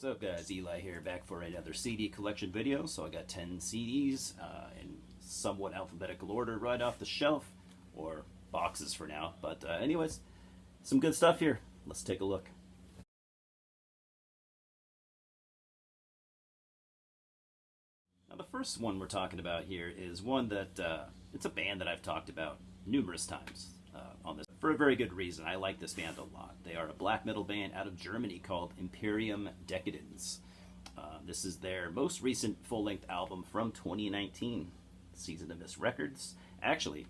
What's up guys, Eli here, back for another CD collection video. So I got 10 CDs in somewhat alphabetical order right off the shelf, or boxes for now. But anyways, some good stuff here. Let's take a look. Now the first one we're talking about here is one that, it's a band that I've talked about numerous times on this, for a very good reason. I like this band a lot. They are a black metal band out of Germany called Imperium Deceit. This is their most recent full-length album from 2019, Season of Mist Records. Actually,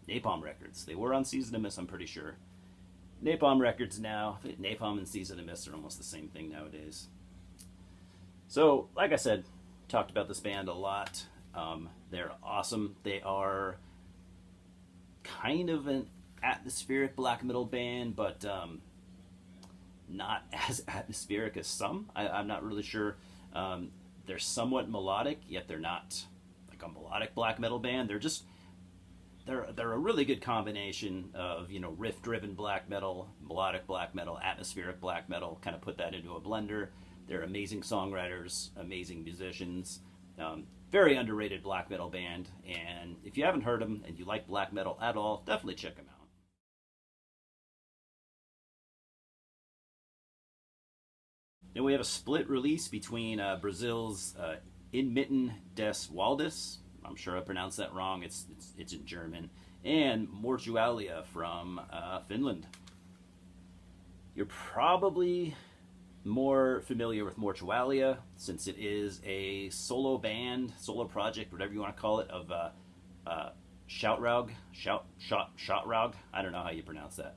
Napalm Records. They were on Season of Mist, I'm pretty sure. Napalm Records now. Napalm and Season of Mist are almost the same thing nowadays. So, like I said, talked about this band a lot. They're awesome. They are kind of an atmospheric black metal band, but not as atmospheric as some. I'm not really sure. They're somewhat melodic, yet they're not like a melodic black metal band. They're a really good combination of, you know, riff-driven black metal, melodic black metal, atmospheric black metal. Kind of put that into a blender. They're amazing songwriters, amazing musicians. Very underrated black metal band, and if you haven't heard them and you like black metal at all, definitely check them out. Then we have a split release between Brazil's Mitten Des Waldis. I'm sure I pronounced that wrong. It's in German. And Mortualia from Finland. You're probably more familiar with Mortualia, since it is a solo band, solo project, whatever you want to call it, of Shoutraug. I don't know how you pronounce that.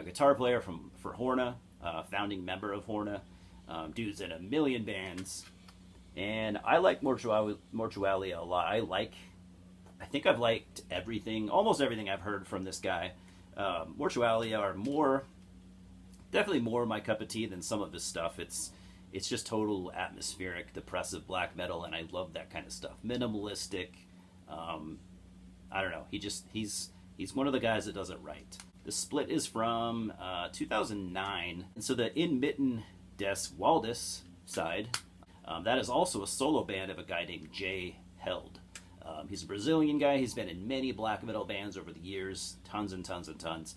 Guitar player for Horna, founding member of Horna. Dude's in a million bands, and I like Mortualia a lot. I think I've liked everything, almost everything I've heard from this guy. Mortualia are definitely more my cup of tea than some of his stuff. It's just total atmospheric, depressive black metal, and I love that kind of stuff. Minimalistic. I don't know. He's one of the guys that does it right. The split is from 2009, and so the In Mitten Des Waldis side, that is also a solo band of a guy named Jay Held. He's a Brazilian guy. He's been in many black metal bands over the years, tons and tons and tons.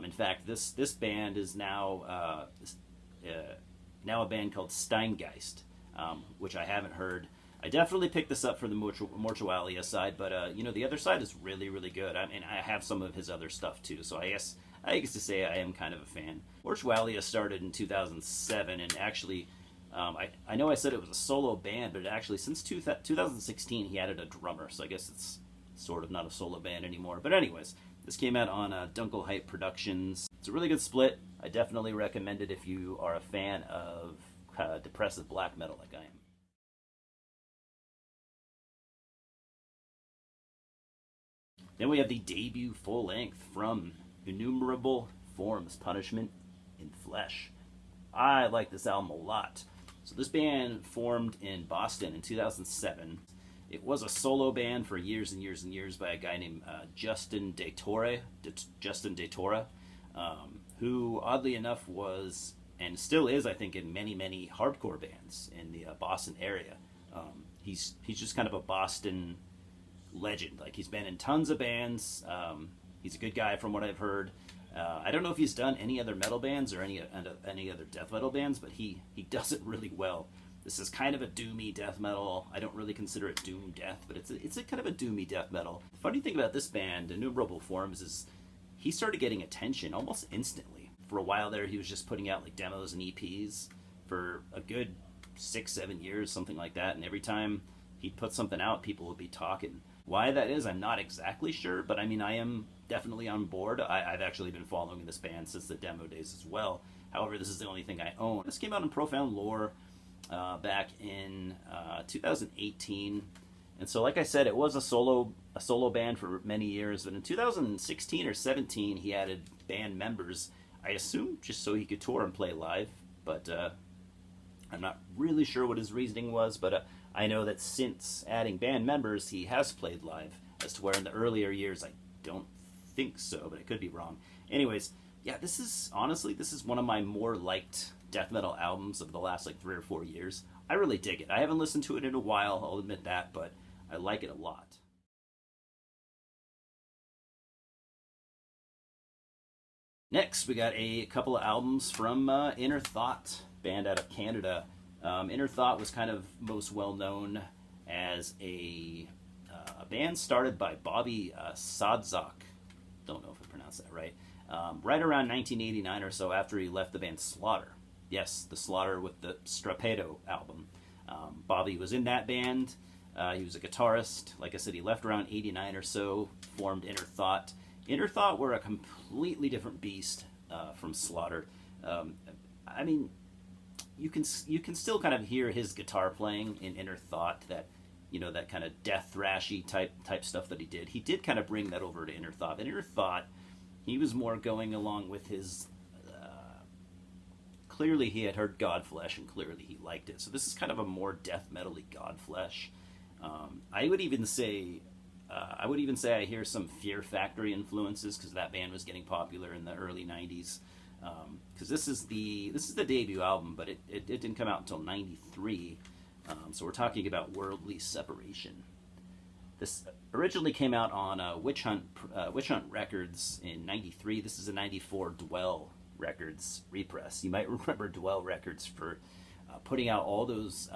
In fact, this band is now a band called Steingeist, which I haven't heard. I definitely picked this up for the Mortualia side, but you know, the other side is really, really good. I mean, I have some of his other stuff too, so I guess to say I am kind of a fan. Mortualia started in 2007, and actually, I know I said it was a solo band, but actually since 2016 he added a drummer, so I guess it's sort of not a solo band anymore. But anyways, this came out on Dunkelheit Productions. It's a really good split. I definitely recommend it if you are a fan of depressive black metal like I am. Then we have the debut full-length from Innumerable Forms, Punishment in Flesh. I like this album a lot. So this band formed in Boston in 2007. It was a solo band for years and years and years by a guy named Justin DeTora, who oddly enough was, and still is, I think, in many, many hardcore bands in the Boston area. He's just kind of a Boston legend. Like, he's been in tons of bands. He's a good guy from what I've heard. I don't know if he's done any other metal bands or any other death metal bands, but he does it really well. This is kind of a doomy death metal. I don't really consider it doom death, but it's a kind of a doomy death metal. The funny thing about this band, Innumerable Forms, is he started getting attention almost instantly. For a while there, he was just putting out like demos and EPs for a good 6-7 years, something like that. And every time he'd put something out, people would be talking. Why that is, I'm not exactly sure, but I mean, I am definitely on board. I've actually been following this band since the demo days as well. However, this is the only thing I own. This came out in Profound Lore back in 2018, and so like I said, it was a solo band for many years. But in 2016 or 17, he added band members. I assume just so he could tour and play live, but I'm not really sure what his reasoning was. But I know that since adding band members, he has played live. As to where in the earlier years, I don't think so, but I could be wrong. Anyways, yeah, this is one of my more liked death metal albums of the last like 3 or 4 years. I really dig it. I haven't listened to it in a while, I'll admit that, but I like it a lot. Next, we got a couple of albums from Inner Thought, band out of Canada. Inner Thought was kind of most well known as a band started by Bobby Sadzok. Don't know if I pronounced that right. Right around 1989 or so, after he left the band Slaughter. Yes, the Slaughter with the Strapedo album. Bobby was in that band. He was a guitarist. Like I said, he left around 89 or so, formed Inner Thought. Inner Thought were a completely different beast from Slaughter. I mean, you can still kind of hear his guitar playing in Inner Thought, that that kind of death thrashy type stuff that he did. He did kind of bring that over to Inner Thought. But Inner Thought, he was more going along with his. Clearly, he had heard Godflesh, and clearly he liked it. So this is kind of a more death metal-y Godflesh. I would even say I hear some Fear Factory influences, because that band was getting popular in the early '90s. Because this is the debut album, but it didn't come out until '93. So we're talking about Worldly Separation. This originally came out on Witch Hunt Records in '93. This is a '94 Dwell Records repress. You might remember Dwell Records for putting out all those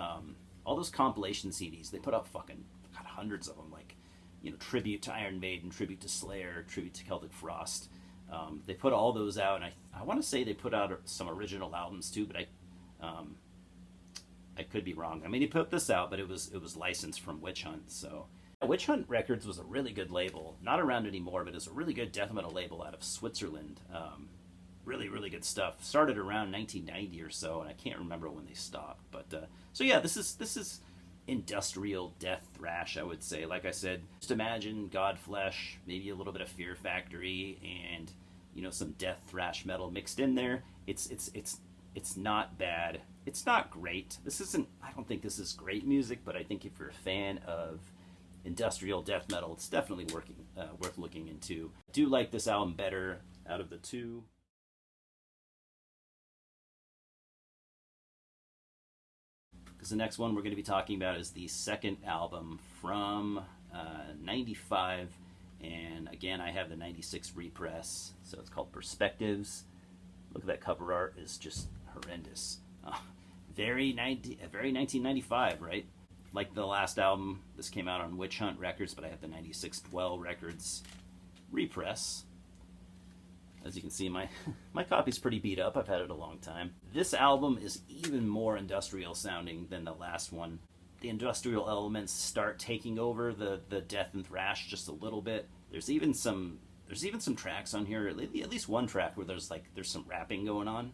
compilation CDs. They put out fucking hundreds of them, like tribute to Iron Maiden, tribute to Slayer, tribute to Celtic Frost. They put all those out, and I want to say they put out some original albums too, but I could be wrong. I mean, he put this out, but it was licensed from Witch Hunt. So Witch Hunt Records was a really good label, not around anymore, but it's a really good death metal label out of Switzerland. Really, really good stuff. Started around 1990 or so, and I can't remember when they stopped. But so yeah, this is industrial death thrash, I would say. Like I said, just imagine Godflesh, maybe a little bit of Fear Factory, and some death thrash metal mixed in there. It's not bad. It's not great. I don't think this is great music, but I think if you're a fan of industrial death metal, it's definitely worth looking into. I do like this album better out of the two. Because the next one we're going to be talking about is the second album from '95, and again I have the '96 repress, so it's called Perspectives. Look at that cover art, is just horrendous. Very 1995, right? Like the last album, this came out on Witch Hunt Records, but I have the '96 Dwell Records repress. As you can see, my copy's pretty beat up. I've had it a long time. This album is even more industrial sounding than the last one. The industrial elements start taking over the death and thrash just a little bit. There's even some tracks on here, at least one track where there's some rapping going on.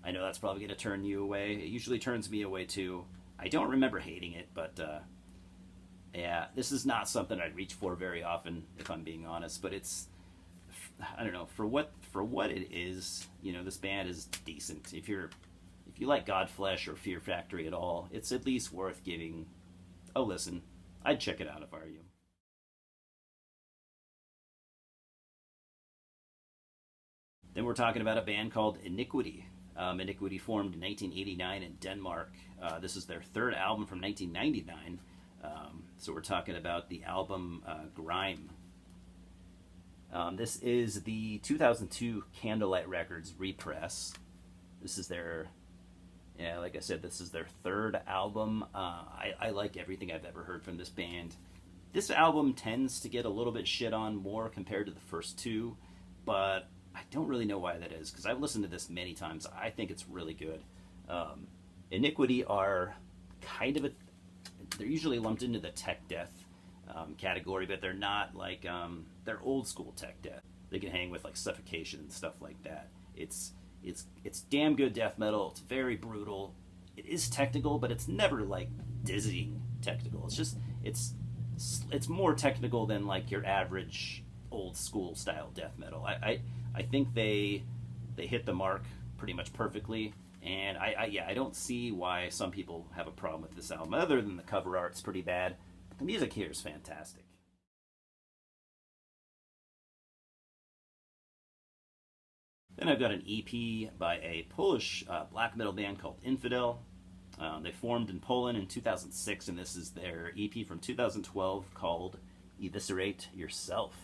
I know that's probably going to turn you away. It usually turns me away too. I don't remember hating it, but yeah, this is not something I'd reach for very often, if I'm being honest. But I don't know, for what it is, this band is decent. If you like Godflesh or Fear Factory at all, it's at least worth giving a listen. I'd check it out if I were you. Then we're talking about a band called Iniquity. Iniquity formed in 1989 in Denmark. This is their third album from 1999. So we're talking about the album Grime. This is the 2002 Candlelight Records repress. This is like I said, this is their third album. I like everything I've ever heard from this band. This album tends to get a little bit shit on more compared to the first two, but I don't really know why that is, because I've listened to this many times. I think it's really good. Iniquity are they're usually lumped into the tech death category, but they're not like they're old school tech death. They can hang with like Suffocation and stuff like that. It's damn good death metal. It's very brutal. It is technical, but it's never like dizzying technical. It's more technical than like your average old school style death metal. I think they hit the mark pretty much perfectly, and I don't see why some people have a problem with this album, other than the cover art's pretty bad. But the music here is fantastic. Then I've got an EP by a Polish black metal band called Infidel. They formed in Poland in 2006, and this is their EP from 2012 called Eviscerate Yourself.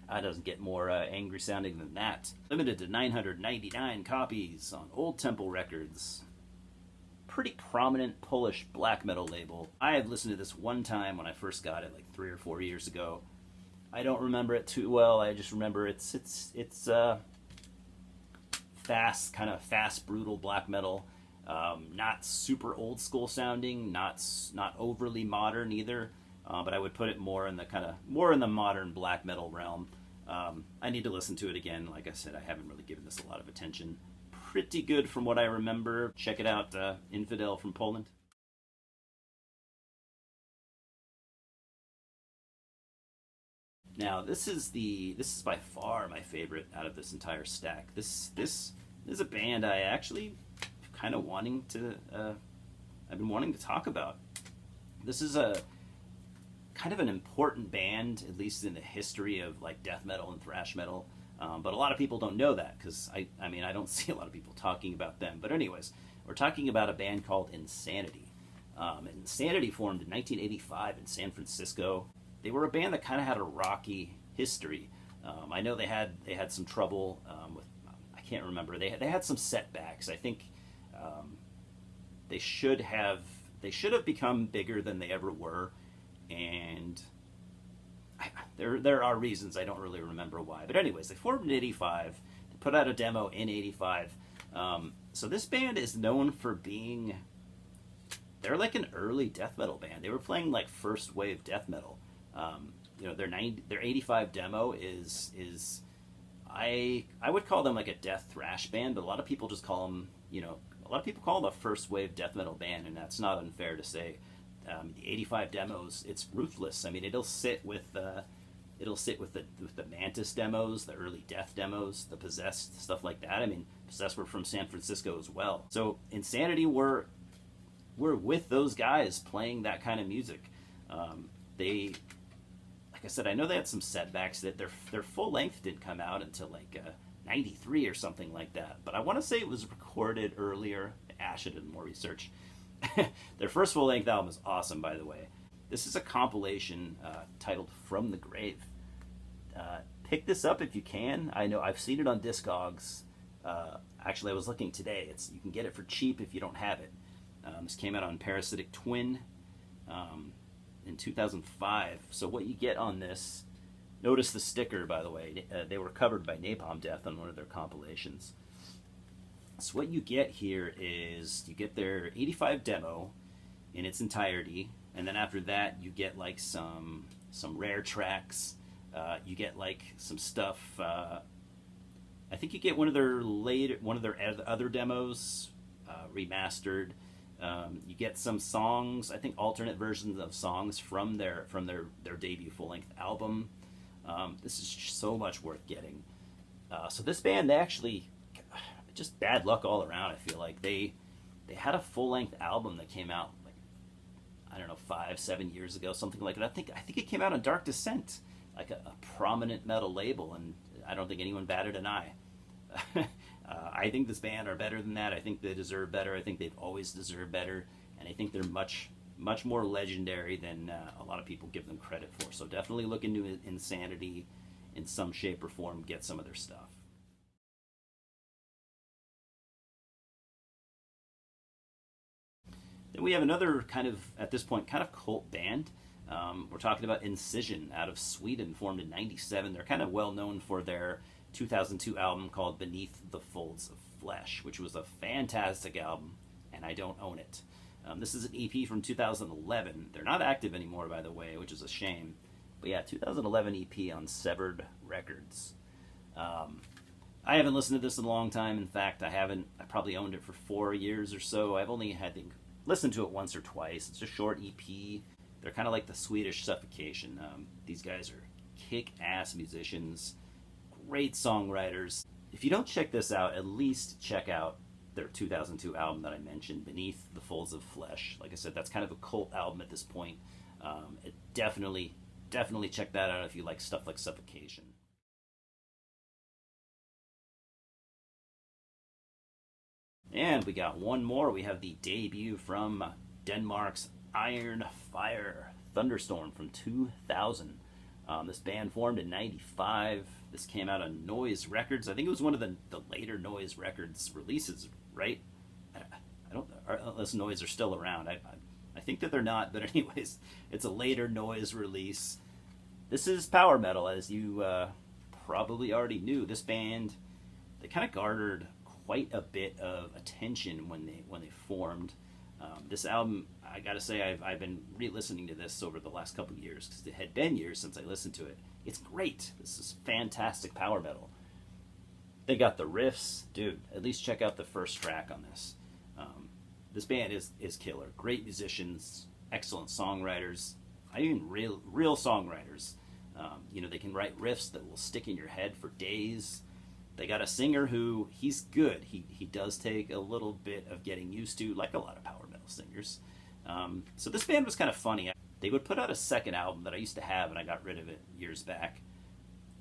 That doesn't get more angry sounding than that. Limited to 999 copies on Old Temple Records. Pretty prominent Polish black metal label. I have listened to this one time when I first got it, like 3 or 4 years ago. I don't remember it too well. I just remember it's fast, kind of fast, brutal black metal. Not super old school sounding, not overly modern either. But I would put it more in the modern black metal realm. I need to listen to it again. Like I said, I haven't really given this a lot of attention. Pretty good from what I remember. Check it out, Infidel from Poland. Now this is by far my favorite out of this entire stack. This is a band I actually kind of I've been wanting to talk about. This is a kind of an important band, at least in the history of like death metal and thrash metal. But a lot of people don't know that because I don't see a lot of people talking about them. But anyways, we're talking about a band called Insanity. Insanity formed in 1985 in San Francisco. They were a band that kind of had a rocky history. I know they had some trouble with, I can't remember. They had some setbacks. I think they should have become bigger than they ever were, and there are reasons I don't really remember why. But anyways, they formed in '85. They put out a demo in '85. So this band is known for being, they're like an early death metal band. They were playing like first wave death metal. Their '85 demo is I would call them like a death thrash band, but a lot of people just call them, a lot of people call them a first wave death metal band, and that's not unfair to say. The '85 demos, it's ruthless. I mean, it'll sit with the Mantis demos, the early Death demos, the Possessed, stuff like that. I mean, Possessed were from San Francisco as well. So Insanity were with those guys playing that kind of music. They, like I said, I know they had some setbacks. That their full length didn't come out until like '93 or something like that. But I want to say it was recorded earlier. I should have done more research. Their first full length album is awesome, by the way. This is a compilation titled "From the Grave." Pick this up if you can. I know I've seen it on Discogs. Actually, I was looking today. You can get it for cheap if you don't have it. This came out on Parasitic Twin in 2005. So what you get on this, notice the sticker, by the way. They were covered by Napalm Death on one of their compilations. So what you get here is you get their '85 demo in its entirety, and then after that you get like some rare tracks. You get like some stuff. I think you get one of their other demos remastered. You get some songs. I think alternate versions of songs from their debut full length album. This is so much worth getting. So this band, they actually, just bad luck all around. I feel like they had a full length album that came out like, I don't know, 5-7 years ago, something like that. I think it came out on Dark Descent, like a prominent metal label, and I don't think anyone batted an eye. I think this band are better than that. I think they deserve better. I think they've always deserved better, and I think they're much more legendary than a lot of people give them credit for. So definitely look into Insanity in some shape or form. Get some of their stuff. Then we have another kind of, at this point, kind of cult band. We're talking about Incision out of Sweden, formed in '97. They're kind of well known for their 2002 album called Beneath the Folds of Flesh, which was a fantastic album, and I don't own it. This is an EP from 2011. They're not active anymore, by the way, which is a shame. But yeah, 2011 EP on Severed Records. I haven't listened to this in a long time. In fact, I probably owned it for 4 years or so. I've only had to listen to it once or twice. It's a short EP. They're kind of like the Swedish Suffocation. These guys are kick-ass musicians, great songwriters. If you don't check this out, at least check out their 2002 album that I mentioned, Beneath the Folds of Flesh. Like I said, that's kind of a cult album at this point. Definitely check that out if you like stuff like Suffocation. And we got one more. We have the debut from Denmark's Iron Fire, Thunderstorm from 2000. This band formed in 95. This came out on Noise Records. I think it was one of the later Noise Records releases, right? I don't, unless Noise are still around. I think that they're not, but anyways, it's a later Noise release. This is power metal, as you probably already knew. This band, they kind of garnered quite a bit of attention when they formed. This album, I gotta say, I've been re-listening to this over the last couple of years because it had been years since I listened to it. It's great. This is fantastic power metal. They got the riffs, dude. At least check out the first track on this. This band is killer. Great musicians, excellent songwriters. I mean, real songwriters. They can write riffs that will stick in your head for days. They got a singer who, he's good. He does take a little bit of getting used to, like a lot of power metal singers. So this band was kind of funny. They would put out a second album that I used to have, and I got rid of it years back.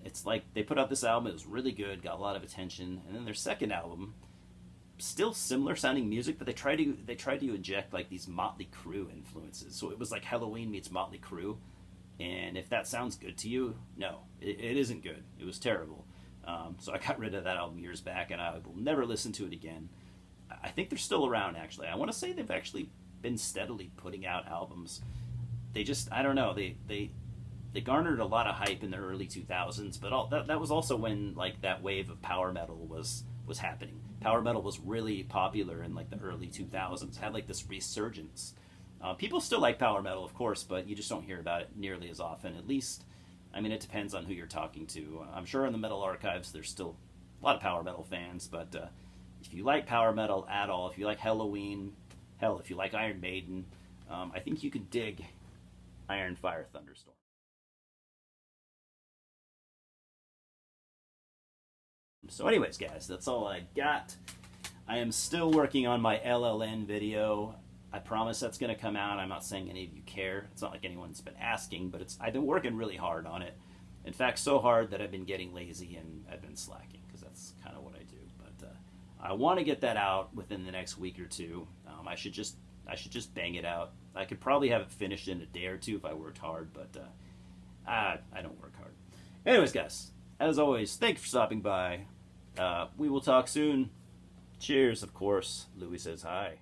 It's like they put out this album, it was really good, got a lot of attention, and then their second album, still similar sounding music, but they tried to inject like these Motley Crue influences. So it was like Halloween meets Motley Crue, and if that sounds good to you, no, it isn't good. It was terrible. So I got rid of that album years back, and I will never listen to it again. I think they're still around, actually. I want to say they've actually been steadily putting out albums. They just, I don't know, they garnered a lot of hype in the early 2000s, but that was also when like that wave of power metal was happening. Power metal was really popular in like the early 2000s, had like this resurgence. People still like power metal, of course, but you just don't hear about it nearly as often, at least. I mean, it depends on who you're talking to. I'm sure in the metal archives there's still a lot of power metal fans, but if you like power metal at all, if you like Halloween, hell, if you like Iron Maiden, I think you could dig Iron Fire Thunderstorm. So anyways, guys, that's all I got. I am still working on my LLN video. I promise that's going to come out. I'm not saying any of you care. It's not like anyone's been asking, but I've been working really hard on it. In fact, so hard that I've been getting lazy and I've been slacking, because that's kind of what I do. But I want to get that out within the next week or two. I should just bang it out. I could probably have it finished in a day or two if I worked hard, but I don't work hard. Anyways, guys, as always, thanks for stopping by. We will talk soon. Cheers, of course. Louis says hi.